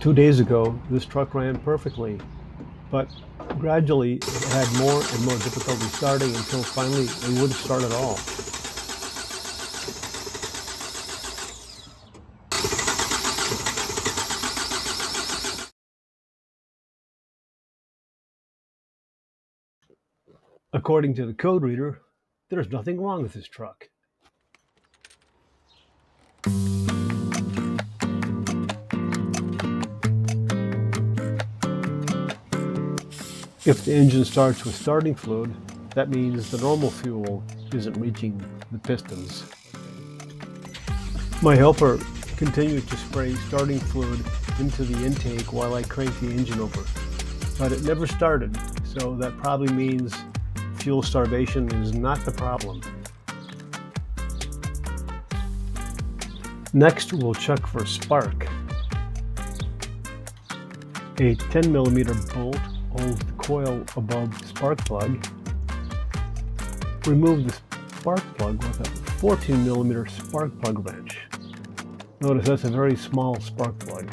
2 days ago, this truck ran perfectly, but gradually it had more and more difficulty starting until finally it wouldn't start at all. According to the code reader, there's nothing wrong with this truck. If the engine starts with starting fluid, that means the normal fuel isn't reaching the pistons. My helper continued to spray starting fluid into the intake while I cranked the engine over, but it never started, so that probably means fuel starvation is not the problem. Next, we'll check for spark. A 10mm bolt holds the coil above the spark plug. Remove the spark plug with a 14mm spark plug wrench. Notice that's a very small spark plug.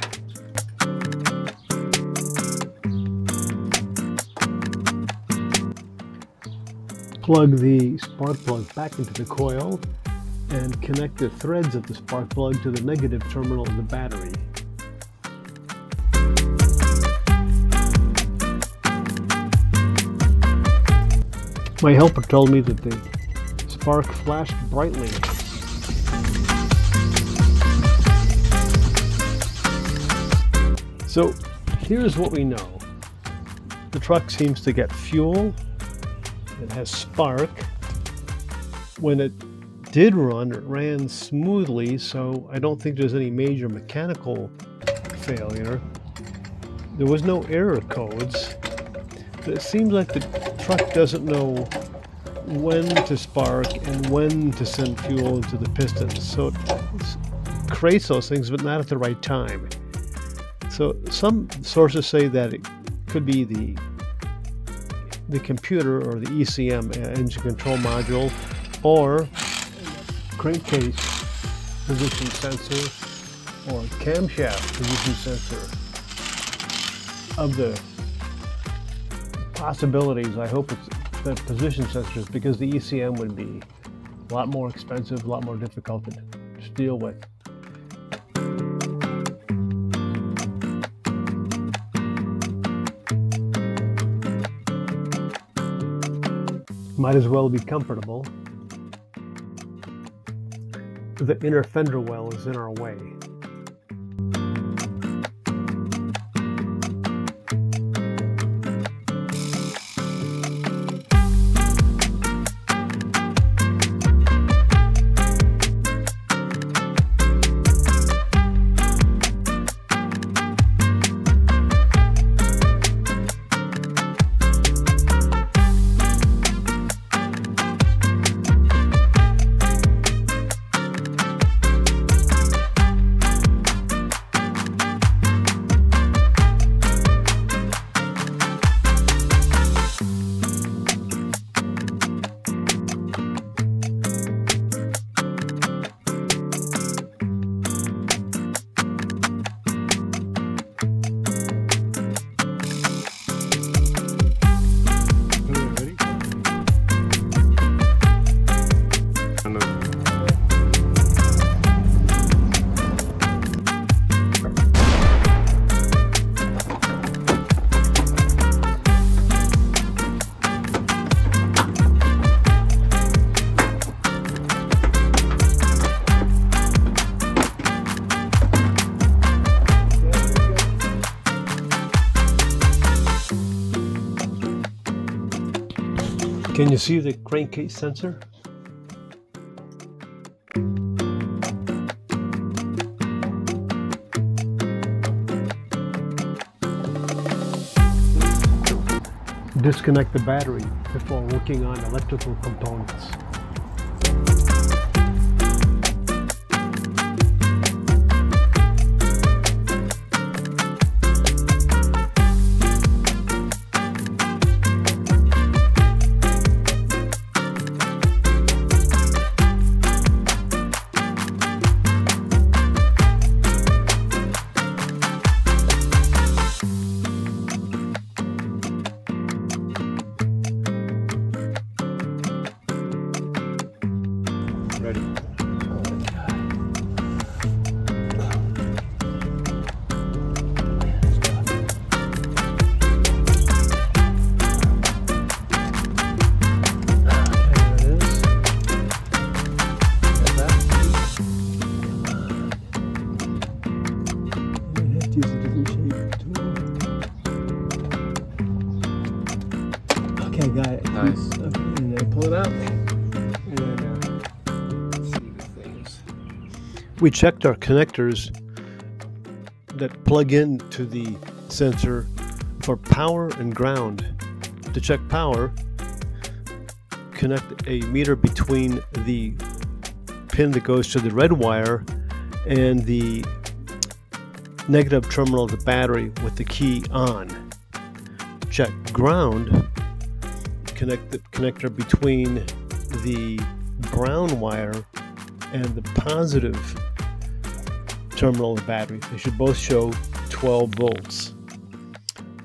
Plug the spark plug back into the coil and connect the threads of the spark plug to the negative terminal of the battery. My helper told me that the spark flashed brightly. So here's what we know. The truck seems to get fuel. It has spark. When it did run, it ran smoothly, so I don't think there's any major mechanical failure. There was no error codes. But it seems like the truck doesn't know when to spark and when to send fuel into the pistons. So it creates those things, but not at the right time. So some sources say that it could be the computer or the ECM, engine control module, or crankcase position sensor or camshaft position sensor. Of the possibilities, I hope it's the position sensors, because the ECM would be a lot more expensive, a lot more difficult to deal with. Might as well be comfortable. The inner fender well is in our way. Can you see the crankcase sensor? Disconnect the battery before working on electrical components. Ready. Use a different shape tool. Okay, got it. Nice. Okay, and then pull it out. And then see the things. We checked our connectors that plug into the sensor for power and ground. To check power, connect a meter between the pin that goes to the red wire and the negative terminal of the battery with the key on. Check ground, connect the connector between the brown wire and the positive terminal of the battery. They should both show 12 volts.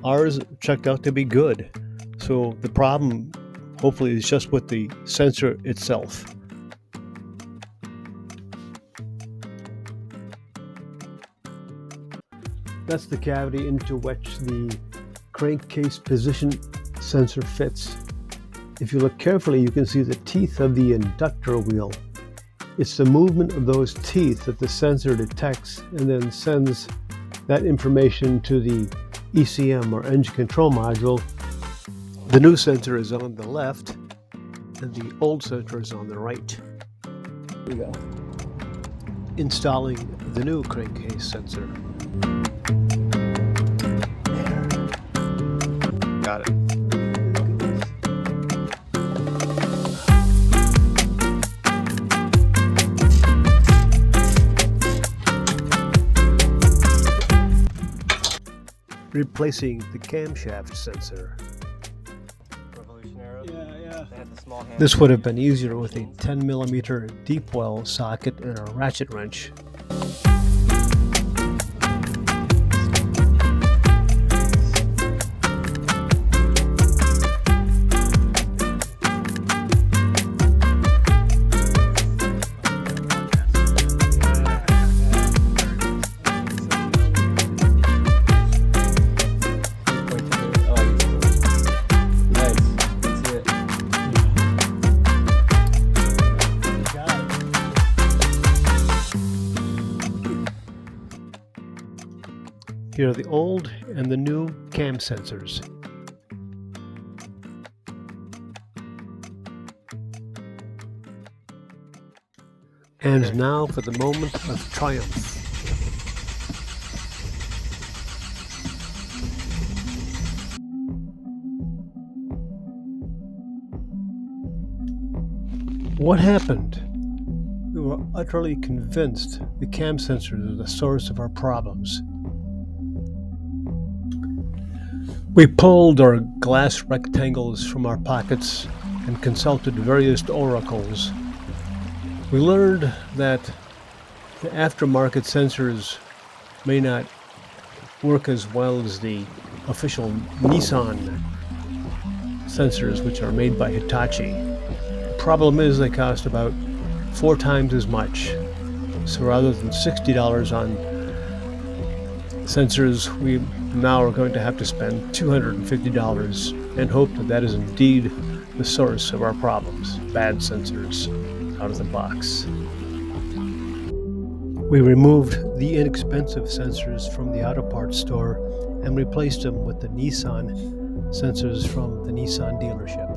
Ours checked out to be good, so the problem hopefully is just with the sensor itself. That's the cavity into which the crankcase position sensor fits. If you look carefully, you can see the teeth of the inductor wheel. It's the movement of those teeth that the sensor detects and then sends that information to the ECM or engine control module. The new sensor is on the left and the old sensor is on the right. Here we go. Installing the new crankcase sensor. Got it. Replacing the camshaft sensor. Yeah. They had the small hand. This would have been easier with a 10mm deep well socket and a ratchet wrench. Here are the old and the new cam sensors. And now for the moment of triumph. What happened? We were utterly convinced the cam sensors are the source of our problems. We pulled our glass rectangles from our pockets and consulted various oracles. We learned that the aftermarket sensors may not work as well as the official Nissan sensors, which are made by Hitachi. The problem is they cost about 4 times as much. So rather than $60 on sensors, we now are going to have to spend $250 and hope that that is indeed the source of our problems. Bad sensors out of the box. We removed the inexpensive sensors from the auto parts store and replaced them with the Nissan sensors from the Nissan dealership.